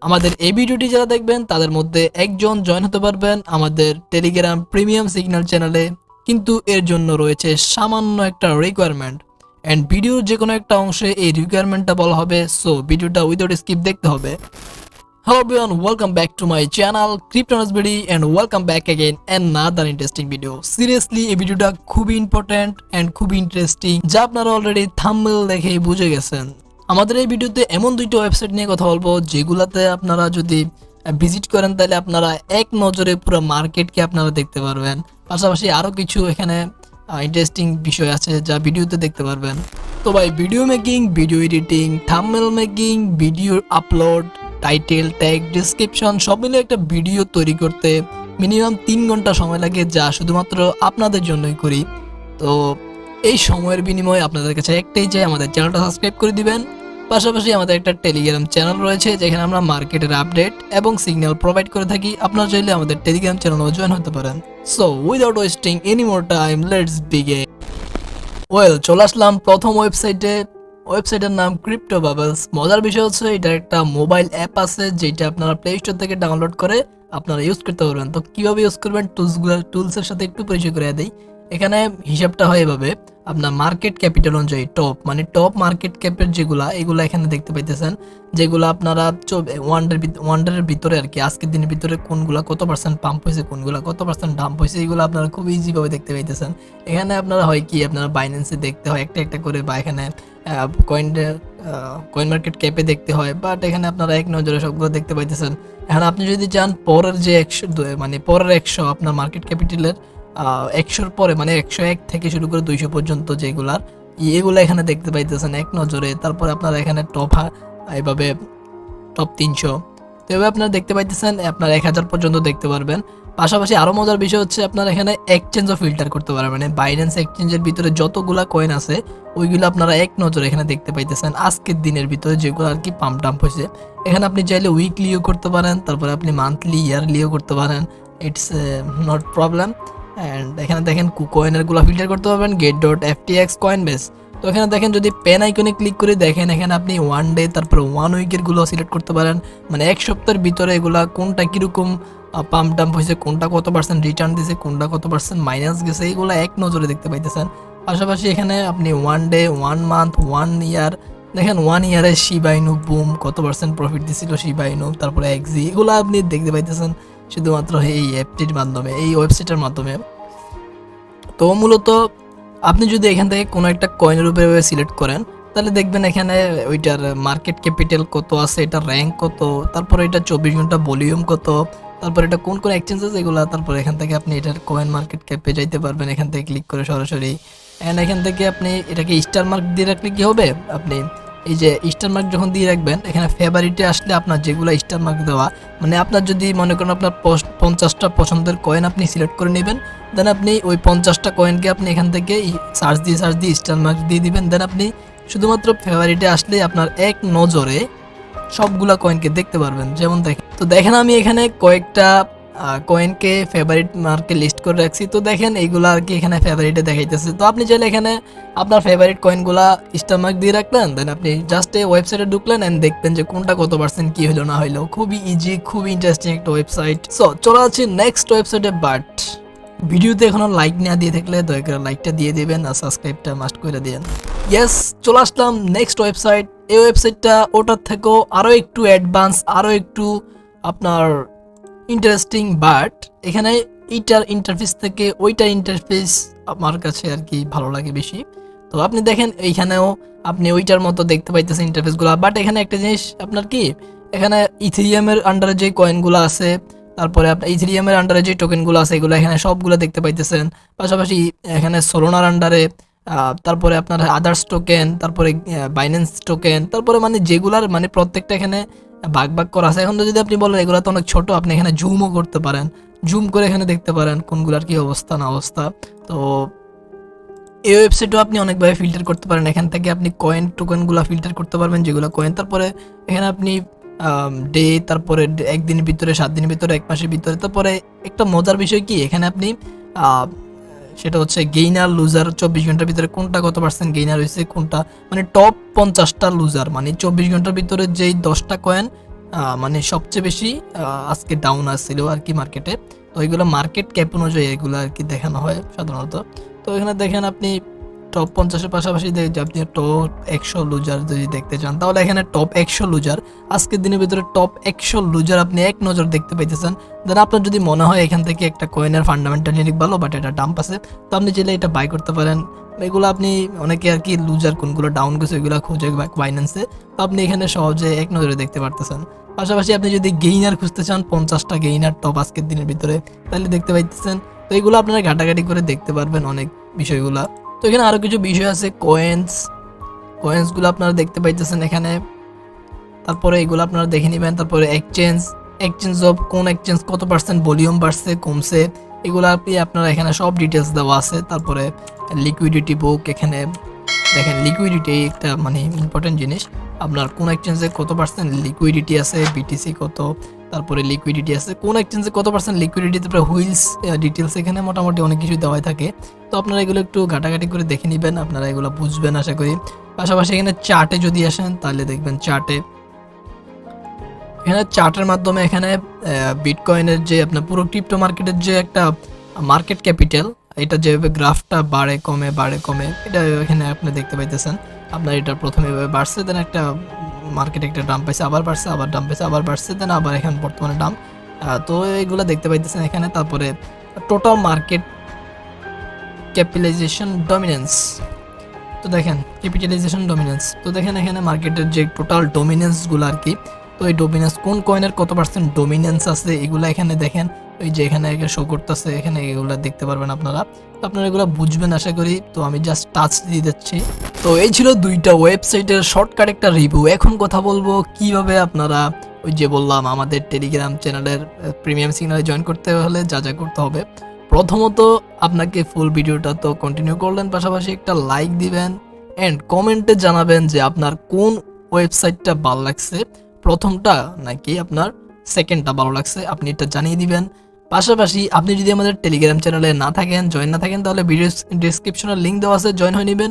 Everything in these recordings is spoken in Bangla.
আমাদের এই ভিডিওটি যারা দেখবেন তাদের মধ্যে একজন জয়েন হতে পারবেন আমাদের টেলিগ্রাম প্রিমিয়াম সিগন্যাল চ্যানেলে, কিন্তু এর জন্য রয়েছে সামান্য একটা রিকোয়ারমেন্ট অ্যান্ড ভিডিওর যে কোনো একটা অংশে এই রিকোয়ারমেন্টটা বলা হবে, সো ভিডিওটা উইদাউট স্কিপ দেখতে হবে। Hello everyone, welcome back to my channel CryptoNosBD and welcome back again another interesting video. Seriously এই ভিডিওটা খুবই ইম্পর্টেন্ট এন্ড খুবই ইন্টারেস্টিং, যা আপনারা অলরেডি থাম্বনেল দেখে বুঝে গেছেন। আমাদের এই ভিডিওতে এমন দুইটা ওয়েবসাইট নিয়ে কথা বলবো যেগুলাতে আপনারা যদি ভিজিট করেন তাহলে আপনারা এক নজরে পুরো মার্কেটকে আপনারা দেখতে পারবেন। পাশাপাশি আরো কিছু এখানে ইন্টারেস্টিং বিষয় আছে যা ভিডিওতে দেখতে পারবেন। তো ভাই, video making, video editing, thumbnail making, video upload, title, tag, description সব মিলে একটা ভিডিও তৈরি করতে মিনিমাম 3 ঘন্টা সময় লাগে, যা শুধুমাত্র আপনাদের জন্যই করি। তো এই সময়ের বিনিময়ে আপনাদের কাছে একটাই চাই, আমাদের চ্যানেলটা সাবস্ক্রাইব করে দিবেন। পাশাপাশি আমাদের একটা টেলিগ্রাম চ্যানেল রয়েছে যেখানে আমরা মার্কেটের আপডেট এবং সিগন্যাল প্রোভাইড করে থাকি। আপনারা চাইলে আমাদের টেলিগ্রাম চ্যানেলেও জয়েন হতে পারেন। So without wasting any more time, let's begin. চলে আসলাম প্রথম ওয়েবসাইটে। ওয়েবসাইটের নাম ক্রিপ্টো বাবলস। মজার বিষয় হচ্ছে এটার একটা মোবাইল অ্যাপ আছে যেটা আপনারা প্লে স্টোর থেকে ডাউনলোড করে আপনারা ইউজ করতে পারবেন। তো কিভাবে ইউজ করবেন, টুলসের সাথে একটু পরিচয় করে দেই। এখানে হিসাবটা হয় এভাবে, আপনার মার্কেট ক্যাপিটাল অনুযায়ী টপ মার্কেট ক্যাপের যেগুলা, এগুলা এখানে দেখতে পাইতেছেন, যেগুলো আপনারা ওয়ান্ডারের ভিতরে আর কি আজকের দিনের ভিতরে কোনগুলা কত পার্সেন্ট পাম্প হয়েছে, কোনগুলা কত পার্সেন্ট ডাম্প হয়েছে, এগুলো আপনারা খুব ইজিভাবে দেখতে পাইতেছেন। এখানে আপনারা হয় কি, আপনারা বাইন্যান্সে দেখতে হয় একটা একটা করে, বা এখানে কয়েন মার্কেট ক্যাপে দেখতে হয়, বাট এখানে আপনারা এক নজরে সবগুলো দেখতে পাইতেছেন। এখন আপনি যদি চান পরের যে 100 আপনার মার্কেট ক্যাপিটালের 100-র পরে, মানে 101 থেকে শুরু করে 200 পর্যন্ত যেগুলার, এগুলো এখানে দেখতে পাইতেছেন এক নজরে। তারপরে আপনারা এখানে এইভাবে টপ 300, তো এভাবে আপনারা দেখতে পাইতেছেন, আপনার 1000 পর্যন্ত দেখতে পারবেন। পাশাপাশি আরো মজার বিষয় হচ্ছে আপনারা এখানে এক্সচেঞ্জও ফিল্টার করতে পারবেন। মানে বাইন্যান্স এক্সচেঞ্জের ভিতরে যতগুলা কয়েন আছে ওইগুলো আপনারা এক নজরে এখানে দেখতে পাইতেছেন আজকের দিনের ভিতরে যেগুলো আর কি পাম্প ডাম্প হয়েছে। এখানে আপনি চাইলে উইকলিও করতে পারেন, তারপরে আপনি মান্থলি, ইয়ারলিও করতে পারেন, ইটস নট প্রবলেম। অ্যান্ড এখানে দেখেন কয়েনের গুলো ফিল্টার করতে পারবেন get.ftx কয়েনবেস। তো এখানে দেখেন, যদি পেন আইকনে ক্লিক করে দেখেন, এখানে আপনি 1 ডে তারপরে 1 উইকের গুলো সিলেক্ট করতে পারেন, মানে এক সপ্তাহের ভিতরে এগুলা কোনটা কিরকম পাম্প ডাম্প হয়েছে, কোনটা কত পার্সেন্ট রিটার্ন দিয়েছে, কোনটা কত পার্সেন্ট মাইনাস গেছে, এগুলো এক নজরে দেখতে পাইতেছেন। পাশাপাশি এখানে আপনি 1 ডে, 1 মান্থ, 1 ইয়ার দেখেন, 1 ইয়ারে শিবাইনু বুম কত পার্সেন্ট প্রফিট দিছিল শিবাইনু, তারপরে এক্সি, এগুলো আপনি দেখতে পাইতেছেন শুধুমাত্র এই অ্যাপটির মাধ্যমে, এই ওয়েবসাইটের মাধ্যমে। তো মূলত আপনি যদি এখান থেকে কোনো একটা কয়েনের উপরে সিলেক্ট করেন তাহলে দেখবেন এখানে ওইটার মার্কেট ক্যাপিটাল কত আছে, এটা র্যাঙ্ক কত, তারপরে এটা 24 ঘন্টা ভলিউম কত, তারপর এটা কোন কোন এক্সচেঞ্জ আছে এগুলো, তারপর এখান থেকে আপনি এটার কয়েন মার্কেট ক্যাপে যাইতে পারবেন এখান থেকে ক্লিক করে সরাসরি। অ্যান্ড এখান থেকে আপনি এটাকে স্টার মার্ক দিয়ে রাখলে কি হবে, আপনি এই যে স্টার মার্ক যখন দিয়ে রাখবেন, এখানে ফেভারিটে আসলে আপনার যেগুলো স্টার মার্ক দেওয়া, মানে আপনার যদি মনে করেন আপনার 50টা পছন্দের কয়েন আপনি সিলেক্ট করে নেবেন, দেন আপনি ওই 50টা কয়েনকে আপনি এখান থেকে সার্চ দিয়ে স্টার মার্ক দিয়ে দিবেন, দেন আপনি শুধুমাত্র ফেভারিটে আসলে আপনার এক নজরে সবগুলা কয়েনকে দেখতে পারবেন। যেমন দেখেন আমি এখানে কয়েকটা কয়েনকে ফেভারিট মার্কে লিস্ট করে রাখছি। তো দেখেন এইগুলা আর কি এখানে ফেভারিটে দেখাইতেছে। তো আপনি চাইলে এখানে আপনার ফেভারিট কয়েনগুলা স্টার মার্ক দিয়ে রাখলেন, দেন আপনি জাস্ট এই ওয়েবসাইটে ঢুকলেন এন্ড দেখবেন যে কোনটা কত পার্সেন্ট কি হলো না হলো। খুবই ইজি, খুবই ইন্টারেস্টিং একটা ওয়েবসাইট। সো চলে যাচ্ছি নেক্সট ওয়েবসাইটে, বাট ভিডিওতে এখনো লাইক না দিয়ে থাকলে দয়া করে লাইকটা দিয়ে দিবেন আর সাবস্ক্রাইবটা মাস্ট করে দিবেন। ইয়েস, চলে আসলাম নেক্সট ওয়েবসাইট। এই ওয়েবসাইটটা ওটার থেকেও আরও একটু অ্যাডভান্স, আরও একটু আপনার ইন্টারেস্টিং, বাট এখানে এইটার ইন্টারফেস থেকে ওইটার ইন্টারফেস আমার কাছে আর কি ভালো লাগে বেশি। তো আপনি দেখেন এইখানেও আপনি ওইটার মতো দেখতে পাইতেছেন ইন্টারফেসগুলো, বাট এখানে একটা জিনিস আপনার কি, এখানে ইথেরিয়ামের আন্ডারে যে কয়েনগুলো আছে, তারপরে আপনার ইথেরিয়ামের আন্ডারে যে টোকেনগুলো আছে এগুলো এখানে সবগুলো দেখতে পাইতেছেন। পাশাপাশি এখানে সোলোনার আন্ডারে, তারপরে আপনার আদার্স টোকেন, তারপরে বাইন্যান্স টোকেন, তারপরে মানে যেগুলার মানে প্রত্যেকটা এখানে ভাগ করা আছে। এখন যদি আপনি বলেন এগুলো তো অনেক ছোট, আপনি এখানে জুমও করতে পারেন, জুম করে এখানে দেখতে পারেন কোনগুলার কি অবস্থা না অবস্থা। তো এই ওয়েবসাইটও আপনি অনেকভাবে ফিল্টার করতে পারেন। এখান থেকে আপনি টোকেনগুলো ফিল্টার করতে পারবেন যেগুলো কয়েন, তারপরে এখানে আপনি ডে, তারপরে একদিনের ভিতরে, 7 দিনের ভিতরে, 1 মাসের ভিতরে। তারপরে একটা মজার বিষয় কি, এখানে আপনি সেটা হচ্ছে গেইনার লুজার, 24 ঘন্টার ভিতরে কোনটা কত পার্সেন্ট গেইনার হয়েছে, কোনটা মানে টপ 50টা লুজার, মানে 24 ঘন্টার ভিতরে যেই 10টা কয়েন মানে সবচেয়ে বেশি আজকে ডাউন আসছিল আর কি মার্কেটে। তো এগুলো মার্কেট ক্যাপ অনুযায়ী এগুলো আর কি দেখানো হয় সাধারণত। তো এখানে দেখেন আপনি টপ 50-এর পাশাপাশি যে আপনি টপ 100 লুজার যদি দেখতে চান, তাহলে এখানে টপ 100 লুজার, আজকের দিনের ভিতরে টপ 100 লুজার আপনি এক নজর দেখতে পাইতেছেন। দেন আপনার যদি মনে হয় এখান থেকে একটা কয়েনের ফান্ডামেন্টালি অনেক ভালো, বাট এটা ডাম্প আছে, তো আপনি চাইলে এটা বাই করতে পারেন। এগুলো আপনি অনেকে আর কি লুজার কোনগুলো ডাউন গেছে এগুলো খুঁজে বাইন্যান্সে, তো আপনি এখানে সহজে এক নজরে দেখতে পারতেছেন। পাশাপাশি আপনি যদি গেইনার খুঁজতে চান, 50টা গেইনার টপ আজকের দিনের ভিতরে, তাহলে দেখতে পাইতেছেন। তো এগুলো আপনারা ঘাটাঘাটি করে দেখতে পারবেন অনেক বিষয়গুলা। তো এখানে আরো কিছু বিষয় আছে, কয়েন্সগুলো আপনারা দেখতে পাইতেছেন এখানে। তারপরে এগুলো আপনারা দেখে নেবেন। তারপরে এক্সচেঞ্জ অফ কোন এক্সচেঞ্জ কত পার্সেন্ট ভলিউম বাড়ছে কমছে, এগুলো আপনি আপনারা এখানে সব ডিটেলস দেওয়া আছে। তারপরে লিকুইডিটি বুক, এখানে দেখেন লিকুইডিটি একটা মানে ইম্পর্টেন্ট জিনিস, আপনার কোন এক্সচেঞ্জে কত পার্সেন্ট লিকুইডিটি আছে, বিটিসি কত, তারপরে লিকুইডিটি আছে কোন এক্সচেঞ্জে কত পার্সেন্ট লিকুইডিটি, তারপরে হুইলস ডিটেলস, এখানে মোটামুটি অনেক কিছু দেওয়া থাকে। তো আপনারা এগুলো একটু ঘাটাঘাটি করে দেখে নেবেন, আপনারা এগুলো বুঝবেন আশা করি। পাশাপাশি এখানে চার্টে যদি আসেন তাহলে দেখবেন এখানে চার্টের মাধ্যমে এখানে বিটকয়েনের যে আপনার পুরো ক্রিপ্টো মার্কেটের যে একটা মার্কেট ক্যাপিটাল, এটা যেভাবে গ্রাফটা বাড়ে কমে এটা এখানে আপনি দেখতে পাইতেছেন। আপনার এটা প্রথমে এভাবে বাড়ছে, দেন একটা মার্কেট একটা ডাম্প পাইছে, আবার বাড়ছে, আবার ডাম্প পাইছে, আবার বাড়ছে, দেন আবার এখন বর্তমানে ডাম্প। তো এইগুলো দেখতে পাইতেছেন এখানে। তারপরে টোটাল মার্কেট ক্যাপিটালাইজেশন ডমিনেন্স, তো দেখেন ক্যাপিটালাইজেশন ডমিনেন্স, তো দেখেন এখানে মার্কেটের যে টোটাল ডমিনেন্সগুলো আর কি, তো এই ডমিনেন্স কোন কয়েনের কত পার্সেন্ট ডমিনেন্স আছে এগুলো এখানে দেখেন, ওই যে এখানে শো করতেছে, এখানে এগুলো দেখতে পারবেন আপনারা। তো আপনারা এগুলো বুঝবেন আশা করি। তো আমি জাস্ট টাচ দিয়ে দিচ্ছি। তো এই ছিল দুইটা ওয়েবসাইটের শর্টকাট একটা রিভিউ। এখন কথা বলবো কিভাবে আপনারা ওই যে বললাম আমাদের টেলিগ্রাম চ্যানেলের প্রিমিয়াম সিগনালে জয়েন করতে হলে যা যা করতে হবে। প্রথমত আপনাকে ফুল ভিডিওটা তো কন্টিনিউ করলেন, পাশাপাশি একটা লাইক দিবেন এন্ড কমেন্টে জানাবেন যে আপনার কোন ওয়েবসাইটটা ভালো লাগছে, প্রথমটা নাকি আপনার সেকেন্ডটা ভালো লাগছে, আপনি এটা জানিয়ে দিবেন। পাশাপাশি আপনি যদি আমাদের টেলিগ্রাম চ্যানেলে জয়েন না থাকেন, তাহলে ভিডিও ডিসক্রিপশনের লিঙ্ক দেওয়া আছে, জয়েন হয়ে নেবেন।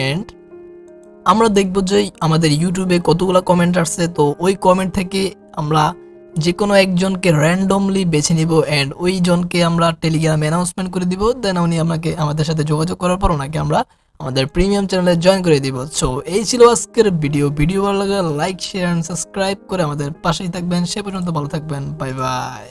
এন্ড আমরা দেখবো যে আমাদের ইউটিউবে কতগুলো কমেন্ট আসছে, তো ওই কমেন্ট থেকে আমরা যে কোনো একজনকে র্যান্ডমলি বেছে নিব এন্ড ওই জনকে আমরা টেলিগ্রামে অ্যানাউন্সমেন্ট করে দিব। দেন উনি আমাদের সাথে যোগাযোগ করার পর ওনাকে আমরা আমাদের প্রিমিয়াম চ্যানেলে জয়েন করে দিব। সো এই ছিল আজকের ভিডিও ভালো লাগলে লাইক শেয়ার এন্ড সাবস্ক্রাইব করে আমাদের পাশেই থাকবেন। সে পর্যন্ত ভালো থাকবেন, বাই বাই।